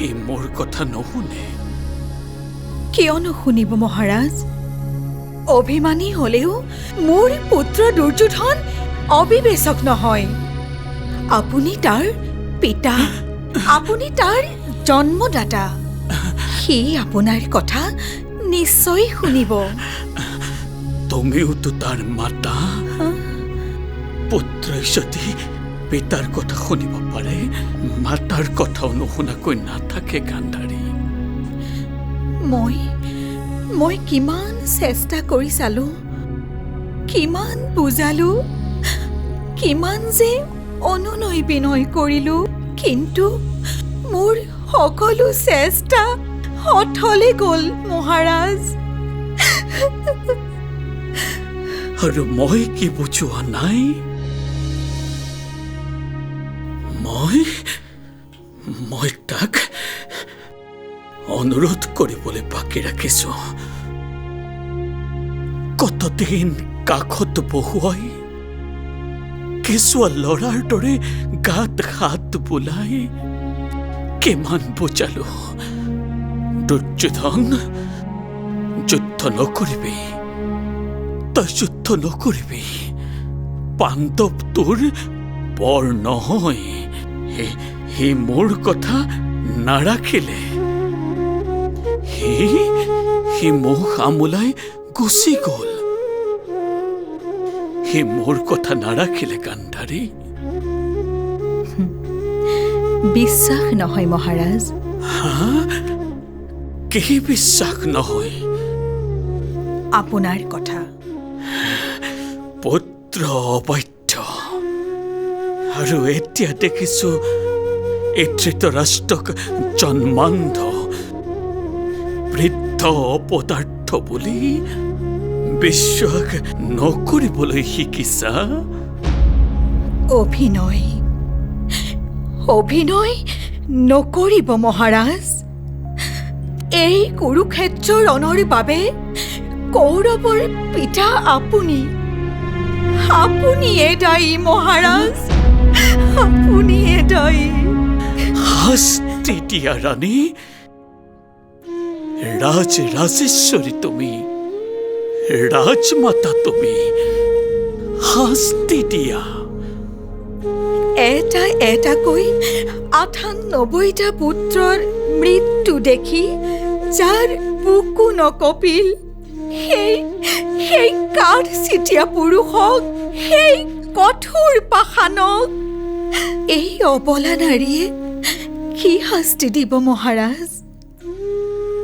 সি মোৰ কথা নুশুনে। কিয় নুশুনিব মহাৰাজ? অভিমানী হলেও মোৰ পুত্ৰ দুৰ্যোধন অবিবেচক নহয়। আপুনি তাৰ পিতা, আপুনি তাৰ জন্মদাতা। সি আপোনাৰ কথা নিশ্চয় শুনিব। তুমিওতো তাৰ মাতা। পুত্ৰই যদি পিতাৰ কথা শুনিব পাৰে, মাতাৰ কথাও নুশুনাকৈ নাথাকে গান্ধাৰী। মই কিমান চেষ্টা কৰি চালো, কিমান বুজালো, কিমান যে অনুনয় বিনয় কৰিলো, কিন্তু মোৰ সকলো চেষ্টা অথলে গ'ল মহাৰাজ। আৰু মই কি বুজোৱা নাই? মই তাক অনুৰোধ কৰিবলৈ বাকী ৰাখিছো। কতদিন কাষত বহুৱাই কেঁচুৱা ল'ৰাৰ দৰে গাত হাত বোলাই কিমান বুজালো, দুৰ্যোধন যুদ্ধ নকৰিবি, তই যুদ্ধ নকৰিবি। পাণ্ডৱ তোৰ বৰ নহয়। সি মোৰ কথা নাৰাখিলে, সি মুখ আমোলাই গুচি গ'ল। সি মোৰ কথা নাৰাখিলে গান্ধাৰী। বিশ্বাস নহয় মহাৰাজ। কি বিশ্বাস নহয়? আপোনাৰ কথা। পুত্ৰ অবৈধ। আৰু এতিয়া দেখিছো এই ধৃতৰাষ্ট্ৰক জন্মান্ধ বৃদ্ধ অপদাৰ্থ বুলি বিশ্বাস নকৰিবলৈ শিকিছা। অভিনয় নকৰিব মহাৰাজ। এই কুৰুক্ষেত্ৰৰ ৰণৰ বাবে কৌৰৱৰ পিতা আপুনিয়ে দায়ী মহাৰাজ, আপুনিয়ে দায়ী। শাস্তি দিয়া ৰাণী, ৰাজেশ্বৰী তুমি, ৰাজমাতা তুমি, শাস্তি দিয়া। এটাকৈ ৯৮টা পুত্ৰৰ মৃত্যু দেখি যাৰ বুকু নকঁপিল, সেই কাঠ চিতীয়া পুৰুষক, সেই কঠোৰ পাষাণক এই অবলা নাৰীয়ে কি শাস্তি দিব মহাৰাজ?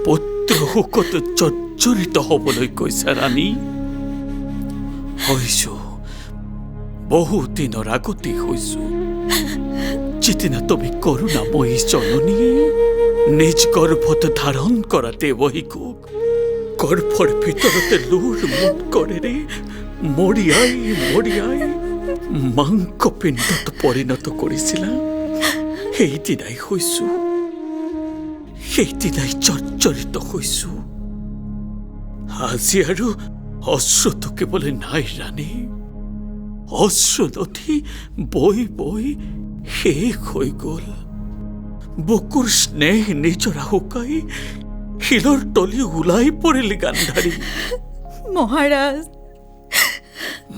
পুত্ৰ শোকত জৰ্জৰিত হবলৈ কৈছা ৰাণী? হৈছো, বহু দিনৰ আগতে হৈছো। যিদিনা তুমি কৰুণাময়ী জননীয়ে নিজ গৰ্ভত ধাৰণ কৰা দেৱহীকক গৰ্ভৰ ভিতৰতে লুৰ মুঠ কৰেৰে মৰিয়াই মাংসপিণ্ডত পৰিণত কৰিছিলা, সেইদিনাই হৈছো, সেইদিনাই জৰ্জৰিত হৈছো। আজি আৰু অশ্ৰু টুকিবলৈ নাই ৰাণী। অশ্ৰু নদী বৈ শেষ হৈ গ'ল। বুকুৰ স্নেহ নিজৰা শুকাই শিলৰ তলি ওলাই পৰিল গান্ধাৰী। মহাৰাজ,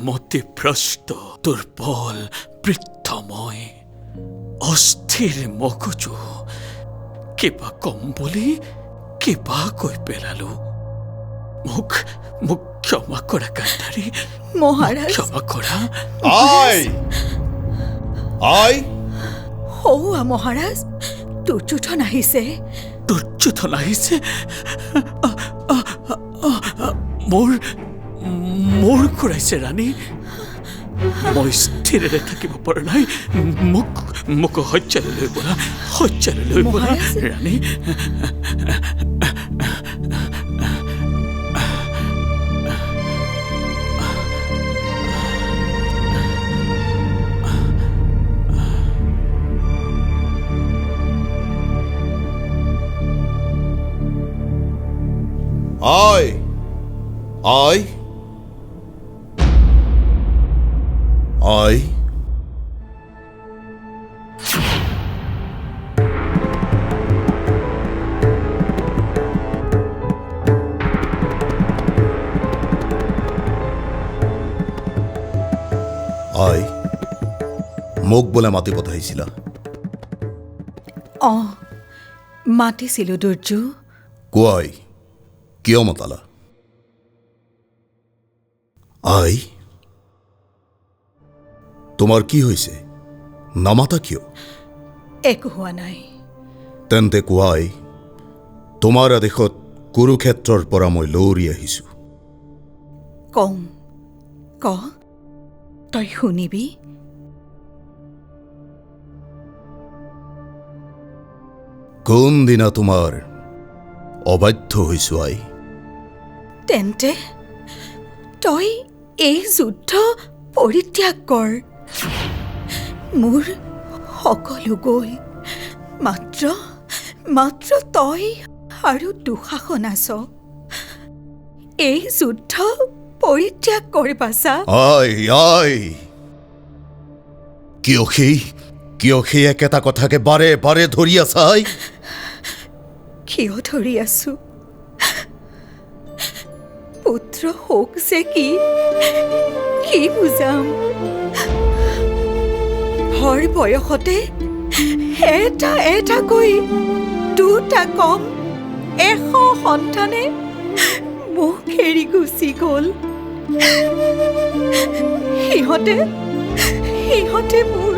মতিভ্ৰষ্ট, দুৰ্বল, বৃদ্ধ মই, অস্থিৰ মগজু, কিবা কম বুলি কিবা কৈ পেলালো। মোক ক্ষমা কৰা গান্ধাৰী, মহাৰাজ। ক্ষমা কৰা। হৌৱা মহাৰাজ, দুৰ্যোধন আহিছে। দুৰ্যোধন আহিছে? মোৰ ঘূৰাইছে ৰাণী। মই স্থিৰেৰে থাকিব পৰা নাই। মোক শয্যালৈ লৈ বলা, শয্যালৈ লৈ বলা ৰাণী। I আই মোক বোলে মাতি পঠাইছিলা মাতিছিলোঁ দুৰ্যু। কোৱাই কিয় মতালা আই তোমাৰ কি হৈছে নামাতা কিয় একো হোৱা নাই। তেন্তে কোৱাই তোমাৰ আদেশত কুৰুক্ষেত্ৰৰ পৰা মই লৌৰি আহিছো। কওঁ ক তই শুনিবি। কোনদিনা তোমাৰ অবাধ্য হৈছো আই। তেন্তে তই এই যুদ্ধ পৰিত্যাগ কৰ। মোৰ সকলো গ'ল, মাত্ৰ তই আৰু দুঃশাসন আছ। এই যুদ্ধ পৰিত্যাগ কৰ বাছা। আই আই কিয় সেই একেটা কথাকে বাৰে বাৰে ধৰি আছা আই। কিয় ধৰি আছো? পুত্ৰ শোক যে কি বুজাম। ভৰ বয়সতে এটাকৈ দুটা কম 100 সন্তানে মোক এৰি গুচি গ'ল। সিহঁতে মোৰ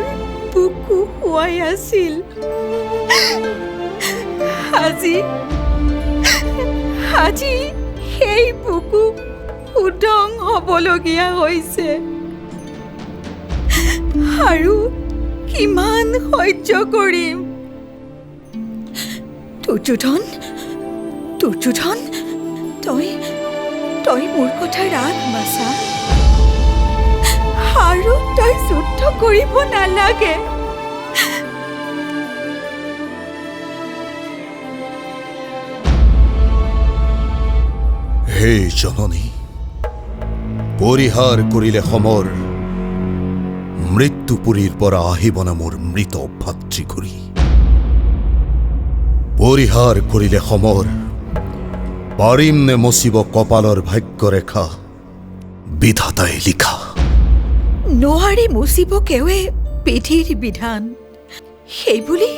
বুকু শুৱাই আছিল। আজি সেই বুকু উদং হ'বলগীয়া হৈছে। আৰু কিমান সহ্য কৰিম? দুৰ্যোধন তই মোৰ কথা ৰাখ বাছা। আৰু তই যুদ্ধ কৰিব নালাগে। হে জননী পৰিহাৰ কৰিলে সমৰ মৃত্যুপুৰীৰ পৰা আহিবনে মোৰ মৃত ভাতৃঘূৰি। পৰিহাৰ কৰিলে সমৰ পাৰিম নে মচিব কপালৰ ভাগ্যৰেখা বিধাতাই লিখা। নোৱাৰি মুচিব কেৱে বিধিৰ বিধান। সেইবুলি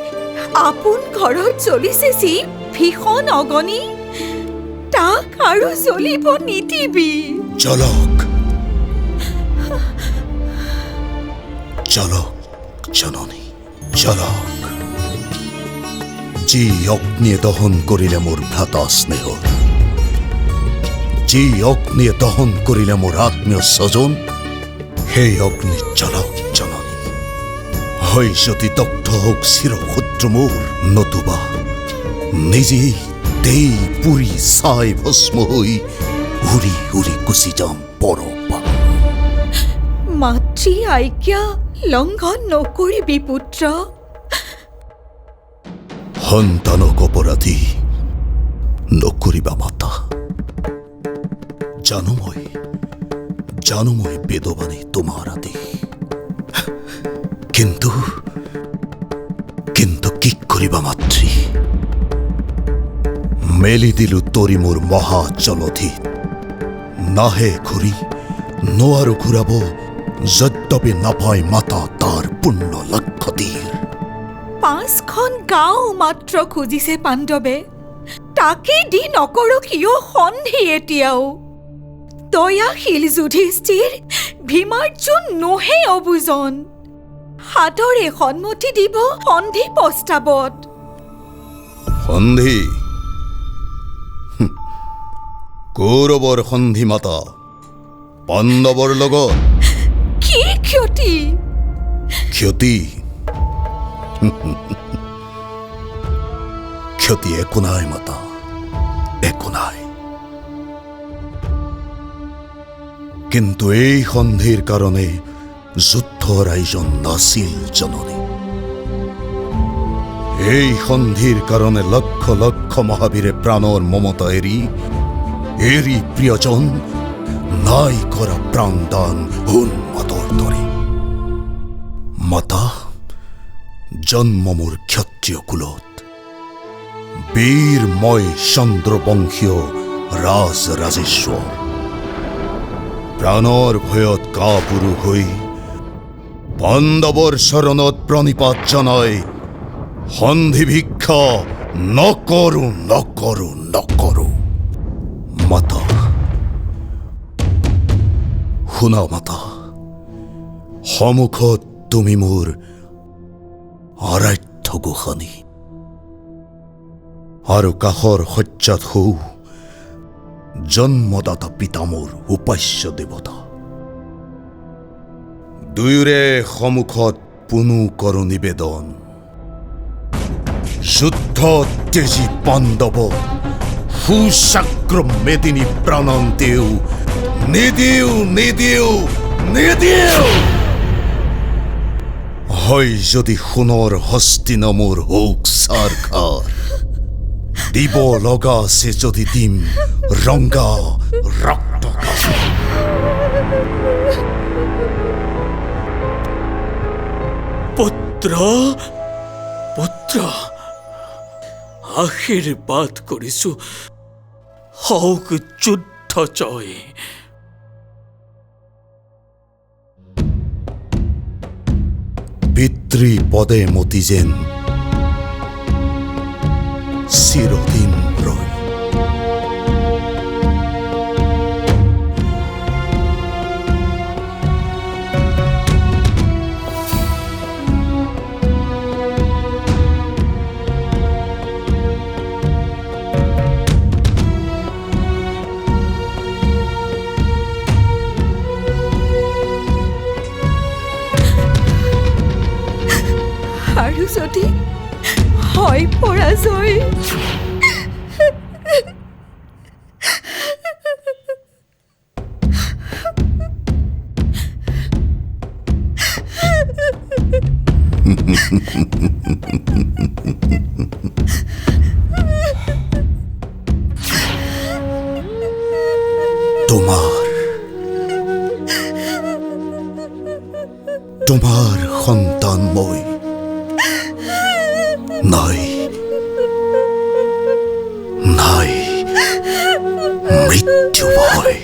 আপোন ঘৰত জ্বলিছে যি ভীষণ অগনি, তাক আৰু জ্বলিব নিদিবি। জ্বলক জননী জ্বলক। যি অগ্নিয়ে দহন কৰিলে মোৰ ভ্ৰাতা স্নেহৰ, যি অগ্নিয়ে দহন কৰিলে মোৰ আত্মীয় স্বজন, সেই অগ্নি জ্বলক জননী। হয় যদি দগ্ধ হওক চিৰক্ষুদ্ৰ মোৰ, নতুবা নিজেই দেই পুৰি চাই ভস্ম হৈ উৰি উৰি গুচি যাম পৰপা। মাতৃ আজ্ঞা লংঘন নকৰিবি পুত্ৰ। সন্তানক অপৰাধী নকৰিবা মাতা। জানো মই বেদবাণী তোমাৰ আদেশ, কিন্তু কি কৰিবা মাতৃ। মেলি দিলো তৰি মোৰ মহাজলধিত, নাহে ঘূৰি নোৱাৰো ঘূৰাব যদ্যপি নাপায় মাতা তাৰ পূৰ্ণ লক্ষ্য তীৰ। 5খন গাঁও মাত্ৰ খুজিছে পাণ্ডৱে, তাকে দি নকৰো কিয় সন্ধি এতিয়াও। দয়াশীল যুধিষ্ঠিৰ ভীমাৰ্জুন নহে অবুজন, হাতৰে সন্মতি দিব সন্ধি প্ৰস্তাৱত। সন্ধি কৌৰৱৰ সন্ধি মাতা পাণ্ডৱৰ লগত। কি ক্ষতি? ক্ষতি একো নাই মাতা, একো নাই। কিন্তু এই সন্ধিৰ কাৰণে যুদ্ধৰ আয়োজন নাছিল জননী। এই সন্ধিৰ কাৰণে লক্ষ লক্ষ মহাবীৰে প্ৰাণৰ মমতা এৰি প্ৰিয়জন নাই কৰা প্ৰাণদান উন্মাদৰ দৰে। মাতা জন্ম মোৰ ক্ষত্ৰিয় কুলত, বীৰ মই চন্দ্ৰবংশীয় ৰাজৰাজেশ্বৰ। প্ৰাণৰ ভয়ত কাপুৰু হৈ পাণ্ডৱৰ শৰণত প্ৰণিপাত জনাই সন্ধি ভিক্ষা নকৰো নকৰো নকৰো। মাতা শুনা মাতা, সন্মুখত তুমি মোৰ আৰাধ্য গোসানী আৰু কাষৰ শয্যাত হৌ জন্মদাতা পিতা মোৰ উপাস্য দেৱতা। দুয়োৰে সন্মুখত পুনু কৰো নিবেদন, যুদ্ধ তেজী পাণ্ডৱ সুচাক্ৰ মেদিনী প্ৰাণন্তেও নিদিও নিদিও নিদিও। হয় যদি সোণৰ হস্তিনামৰ হৌক চাৰখাৰ, দিব লগা আছে যদি দিম ৰংগা ৰক্ত। পুত্ৰ পুত্ৰ, আশীৰ্বাদ কৰিছো, হওক যুদ্ধ জয়। পিতৃ পদে মতি যেন চিৰদিন ৰয়। আৰু যদি হয় পৰাজয়, তোমাৰ সন্তান মই নাই, নাই মৃত্যু ভয়।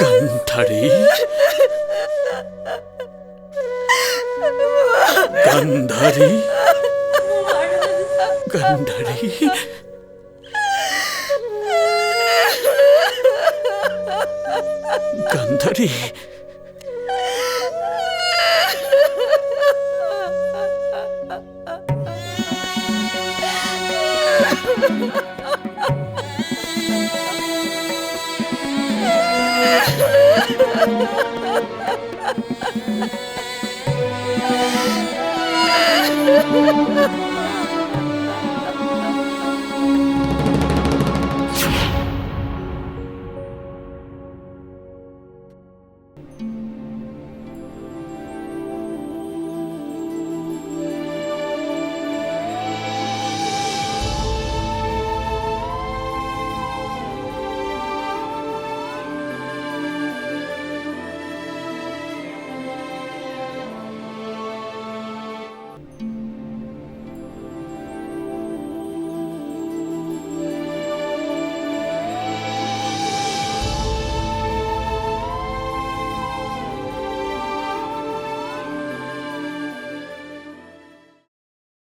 গান্ধাৰী, গান্ধাৰী, গান্ধাৰী, গান্ধাৰী।